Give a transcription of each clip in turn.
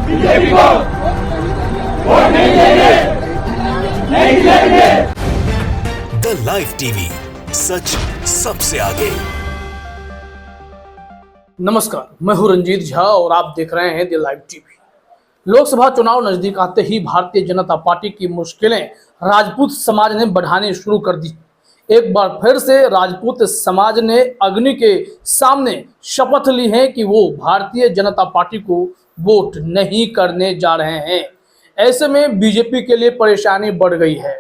BJP को vote नहीं देंगे, नहीं देंगे। द लाइव टीवी, सच सबसे आगे। नमस्कार, मैं हूं रंजीत झा और आप देख रहे हैं द लाइव टीवी। लोकसभा चुनाव नजदीक आते ही भारतीय जनता पार्टी की मुश्किलें राजपूत समाज ने बढ़ानी शुरू कर दी। एक बार फिर से राजपूत समाज ने अग्नि के सामने शपथ ली है कि वो भारतीय जनता पार्टी को वोट नहीं करने जा रहे हैं। ऐसे में बीजेपी के लिए परेशानी बढ़ गई है।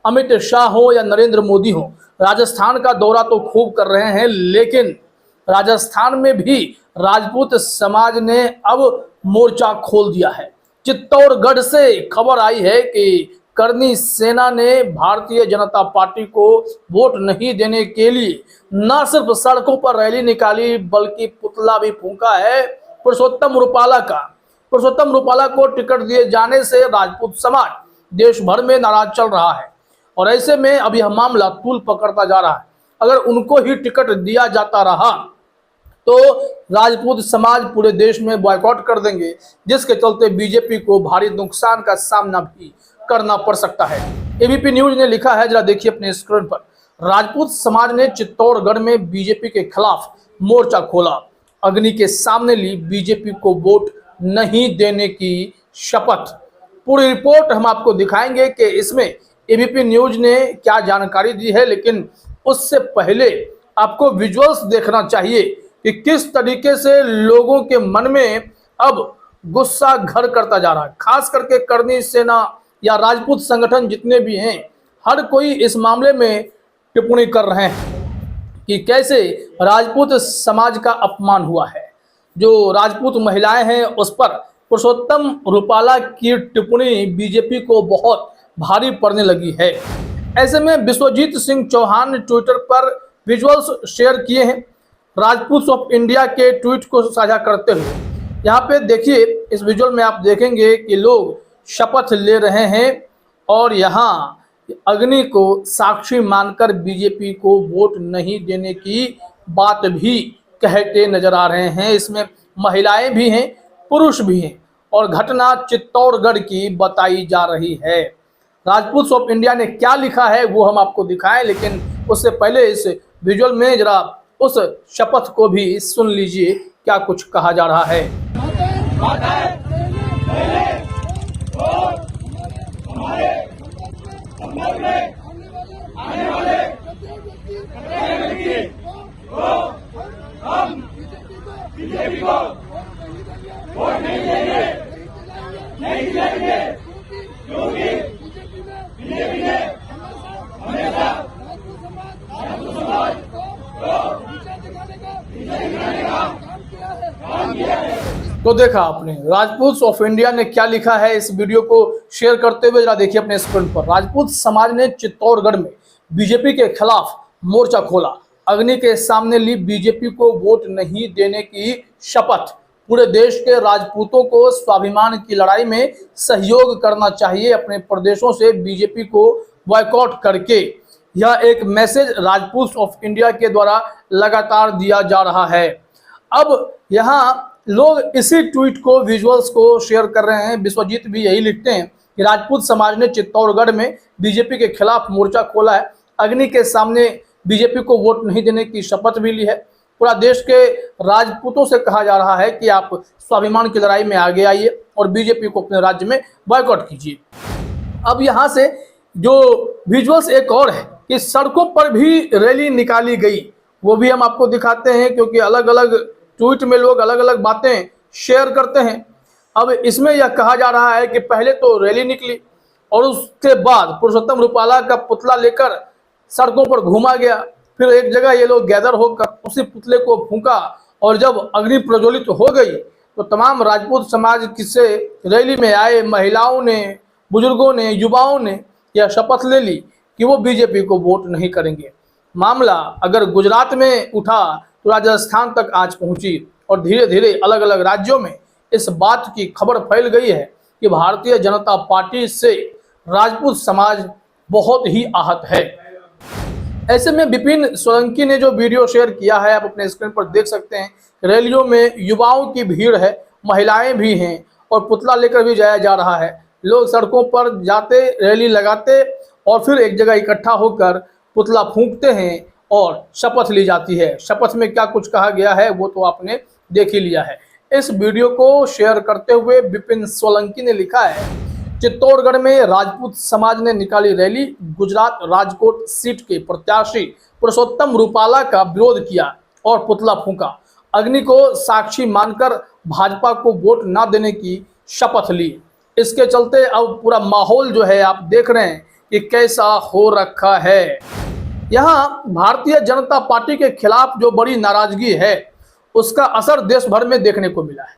अमित शाह हो या नरेंद्र मोदी हो, राजस्थान का दौरा तो खूब कर रहे हैं, लेकिन राजस्थान में भी राजपूत समाज ने अब मोर्चा खोल दिया है। चित्तौड़गढ़ से खबर आई है कि करनी सेना ने भारतीय जनता पार्टी को वोट नहीं देने के लिए न सिर्फ सड़कों पर रैली निकाली बल्कि पुतला भी फूंका है पुरुषोत्तम रूपाला का। पुरुषोत्तम रूपाला को टिकट दिए जाने से राजपूत समाज देश भर में नाराज चल रहा है और ऐसे में अब यह मामला तूल पकड़ता जा रहा है। अगर उनको ही टिकट दिया जाता रहा तो राजपूत समाज पूरे देश में बॉयकॉट कर देंगे, जिसके चलते बीजेपी को भारी नुकसान का सामना भी करना पड़ सकता है। एबीपी न्यूज ने लिखा है, जरा देखिए अपने स्क्रीन पर। राजपूत समाज ने चित्तौड़गढ़ में बीजेपी के खिलाफ मोर्चा खोला, अग्नि के सामने ली बीजेपी को वोट नहीं देने की शपथ। पूरी रिपोर्ट हम आपको दिखाएंगे कि इसमें एबीपी न्यूज ने क्या जानकारी दी है, लेकिन उससे पहले आपको विजुअल्स देखना चाहिए कि किस तरीके से लोगों के मन में अब गुस्सा घर करता जा रहा है। खास करके करनी सेना या राजपूत संगठन जितने भी हैं, हर कोई इस मामले में टिप्पणी कर रहे हैं कि कैसे राजपूत समाज का अपमान हुआ है। जो राजपूत महिलाएं हैं उस पर पुरुषोत्तम रूपाला की टिप्पणी बीजेपी को बहुत भारी पड़ने लगी है। ऐसे में विश्वजीत सिंह चौहान ने ट्विटर पर विजुअल्स शेयर किए हैं राजपूत ऑफ इंडिया के ट्वीट को साझा करते हुए। यहाँ पे देखिए, इस विजुअल में आप देखेंगे कि लोग शपथ ले रहे हैं और यहाँ अग्नि को साक्षी मानकर बीजेपी को वोट नहीं देने की बात भी कहते नजर आ रहे हैं। इसमें महिलाएं भी हैं, पुरुष भी हैं और घटना चित्तौड़गढ़ की बताई जा रही है। राजपूत ऑफ इंडिया ने क्या लिखा है वो हम आपको दिखाएं, लेकिन उससे पहले इस विजुअल में जरा उस शपथ को भी सुन लीजिए क्या कुछ कहा जा रहा है। बीजेपी को वोट नहीं देंगे, नहीं देंगे, क्योंकि बीजेपी ने हमेशा राजपूत समाज को नीचे दिखाने का काम किया है। तो देखा आपने राजपूत ऑफ इंडिया ने क्या लिखा है। इस वीडियो को शेयर करते हुए जरा देखिए अपने स्क्रीन पर। राजपूत समाज ने चित्तौड़गढ़ में बीजेपी के खिलाफ मोर्चा खोला, अग्नि के सामने ली बीजेपी को वोट नहीं देने की शपथ। पूरे देश के राजपूतों को स्वाभिमान की लड़ाई में सहयोग करना चाहिए, अपने प्रदेशों से बीजेपी को बॉयकॉट करके। यह एक मैसेज राजपूत ऑफ इंडिया के द्वारा लगातार दिया जा रहा है। अब यहाँ लोग इसी ट्वीट को, विजुअल्स को शेयर कर रहे हैं। विश्वजीत भी यही लिखते हैं कि राजपूत समाज ने चित्तौड़गढ़ में बीजेपी के खिलाफ मोर्चा खोला है, अग्नि के सामने बीजेपी को वोट नहीं देने की शपथ भी ली है। पूरा देश के राजपूतों से कहा जा रहा है कि आप स्वाभिमान की लड़ाई में आगे आइए और बीजेपी को अपने राज्य में बॉयकॉट कीजिए। अब यहाँ से जो विजुअल्स एक और है कि सड़कों पर भी रैली निकाली गई, वो भी हम आपको दिखाते हैं, क्योंकि अलग अलग ट्वीट में लोग अलग अलग बातें शेयर करते हैं। अब इसमें यह कहा जा रहा है कि पहले तो रैली निकली और उसके बाद पुरुषोत्तम रूपाला का पुतला लेकर सड़कों पर घूमा गया, फिर एक जगह ये लोग गैदर होकर उसी पुतले को फूंका और जब अग्नि प्रज्वलित हो गई तो तमाम राजपूत समाज किसे रैली में आए महिलाओं ने, बुजुर्गों ने, युवाओं ने यह शपथ ले ली कि वो बीजेपी को वोट नहीं करेंगे। मामला अगर गुजरात में उठा तो राजस्थान तक आज पहुंची और धीरे धीरे अलग अलग राज्यों में इस बात की खबर फैल गई है कि भारतीय जनता पार्टी से राजपूत समाज बहुत ही आहत है। ऐसे में विपिन सोलंकी ने जो वीडियो शेयर किया है आप अपने स्क्रीन पर देख सकते हैं। रैलियों में युवाओं की भीड़ है, महिलाएं भी हैं और पुतला लेकर भी जाया जा रहा है। लोग सड़कों पर जाते, रैली लगाते और फिर एक जगह इकट्ठा होकर पुतला फूंकते हैं और शपथ ली जाती है। शपथ में क्या कुछ कहा गया है वो तो आपने देख ही लिया है। इस वीडियो को शेयर करते हुए विपिन सोलंकी ने लिखा है, चित्तौड़गढ़ में राजपूत समाज ने निकाली रैली, गुजरात राजकोट सीट के प्रत्याशी पुरुषोत्तम रूपाला का विरोध किया और पुतला फूंका। अग्नि को साक्षी मानकर भाजपा को वोट न देने की शपथ ली। इसके चलते अब पूरा माहौल जो है आप देख रहे हैं कि कैसा हो रखा है। यहाँ भारतीय जनता पार्टी के खिलाफ जो बड़ी नाराजगी है उसका असर देश भर में देखने को मिला है।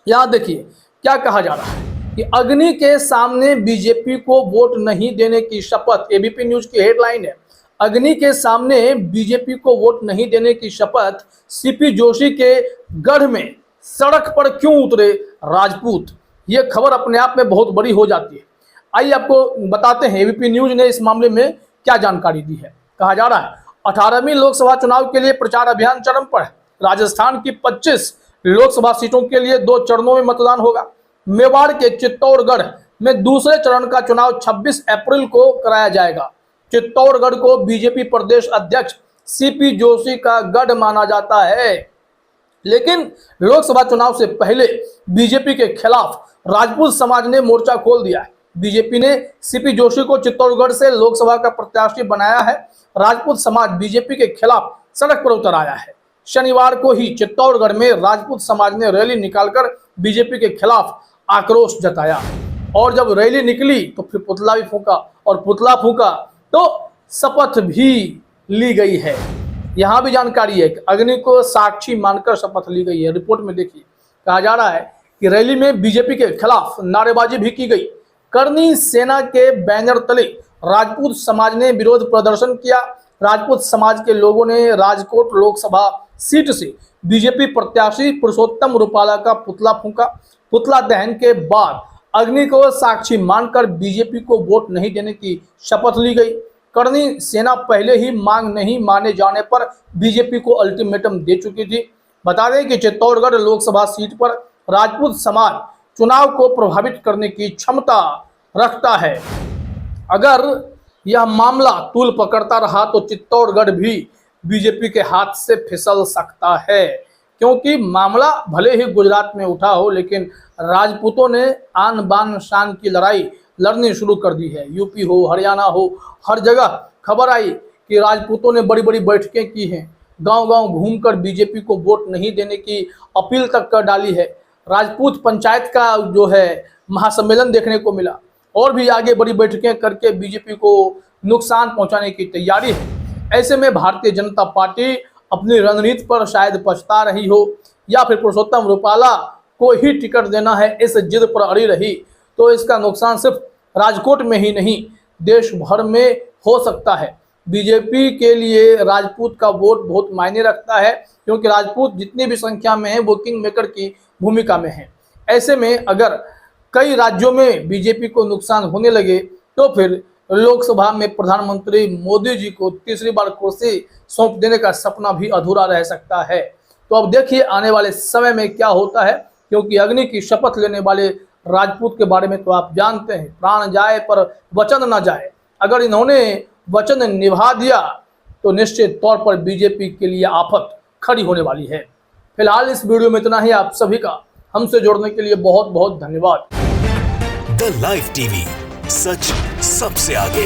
यहाँ देखिए क्या कहा जा रहा है कि अग्नि के सामने बीजेपी को वोट नहीं देने की शपथ। एबीपी न्यूज की हेडलाइन है, अग्नि के सामने बीजेपी को वोट नहीं देने की शपथ। सीपी जोशी के गढ़ में सड़क पर क्यों उतरे राजपूत। ये खबर अपने आप में बहुत बड़ी हो जाती है। आइए आपको बताते हैं एबीपी न्यूज ने इस मामले में क्या जानकारी दी है। कहा जा रहा है 18वीं लोकसभा चुनाव के लिए प्रचार अभियान चरम पर है। राजस्थान की 25 लोकसभा सीटों के लिए 2 चरणों में मतदान होगा। मेवाड़ के चित्तौड़गढ़ में दूसरे चरण का चुनाव 26 अप्रैल को कराया जाएगा। चित्तौड़गढ़ को बीजेपी प्रदेश अध्यक्ष सीपी जोशी का गढ़ माना जाता है, लेकिन लोकसभा चुनाव से पहले बीजेपी के खिलाफ राजपूत समाज ने मोर्चा खोल दिया है। बीजेपी ने सीपी जोशी को चित्तौड़गढ़ से लोकसभा का प्रत्याशी बनाया है। राजपूत समाज बीजेपी के खिलाफ सड़क पर उतर आया है। शनिवार को ही चित्तौड़गढ़ में राजपूत समाज ने रैली निकालकर बीजेपी के खिलाफ आक्रोश जताया और जब रैली निकली तो फिर पुतला भी फूंका और पुतला फूंका तो शपथ भी ली गई है। यहाँ भी जानकारी है कि अग्नि को साक्षी मानकर शपथ ली गई है। रिपोर्ट में देखिए कहा जा रहा है कि रैली में बीजेपी के खिलाफ नारेबाजी भी की गई। करनी सेना के बैनर तले राजपूत समाज ने विरोध प्रदर्शन किया। राजपूत समाज के लोगों ने राजकोट लोकसभा सीट से बीजेपी प्रत्याशी पुरुषोत्तम रूपाला का पुतला फूंका। पुतला दहन के बाद अग्नि को साक्षी मानकर बीजेपी को वोट नहीं देने की शपथ ली गई। करनी सेना पहले ही मांग नहीं माने जाने पर बीजेपी को अल्टीमेटम दे चुकी थी। बता दें कि चित्तौड़गढ़ लोकसभा सीट पर राजपूत समाज चुनाव को प्रभावित करने की क्षमता रखता है। अगर यह मामला तूल पकड़ता रहा तो चित्तौड़गढ़ भी बीजेपी के हाथ से फिसल सकता है, क्योंकि मामला भले ही गुजरात में उठा हो लेकिन राजपूतों ने आन बान शान की लड़ाई लड़नी शुरू कर दी है। यूपी हो, हरियाणा हो, हर जगह खबर आई कि राजपूतों ने बड़ी बड़ी बैठकें की हैं, गांव-गांव घूमकर बीजेपी को वोट नहीं देने की अपील तक कर डाली है। राजपूत पंचायत का जो है महासम्मेलन देखने को मिला और भी आगे बड़ी बैठकें करके बीजेपी को नुकसान पहुंचाने की तैयारी है। ऐसे में भारतीय जनता पार्टी अपनी रणनीति पर शायद पछता रही हो या फिर पुरुषोत्तम रूपाला को ही टिकट देना है इस जिद पर अड़ी रही तो इसका नुकसान सिर्फ राजकोट में ही नहीं देश भर में हो सकता है। बीजेपी के लिए राजपूत का वोट बहुत मायने रखता है, क्योंकि राजपूत जितनी भी संख्या में है वो किंग मेकर की भूमिका में है। ऐसे में अगर कई राज्यों में बीजेपी को नुकसान होने लगे तो फिर लोकसभा में प्रधानमंत्री मोदी जी को तीसरी बार कुर्सी सौंप देने का सपना भी अधूरा रह सकता है। तो अब देखिए आने वाले समय में क्या होता है, क्योंकि अग्नि की शपथ लेने वाले राजपूत के बारे में तो आप जानते हैं, प्राण जाए पर वचन न जाए। अगर इन्होंने वचन निभा दिया तो निश्चित तौर पर बीजेपी के लिए आफत खड़ी होने वाली है। फिलहाल इस वीडियो में इतना ही। आप सभी का हमसे जुड़ने के लिए बहुत बहुत धन्यवाद। द लाइव टीवी, सच सबसे आगे।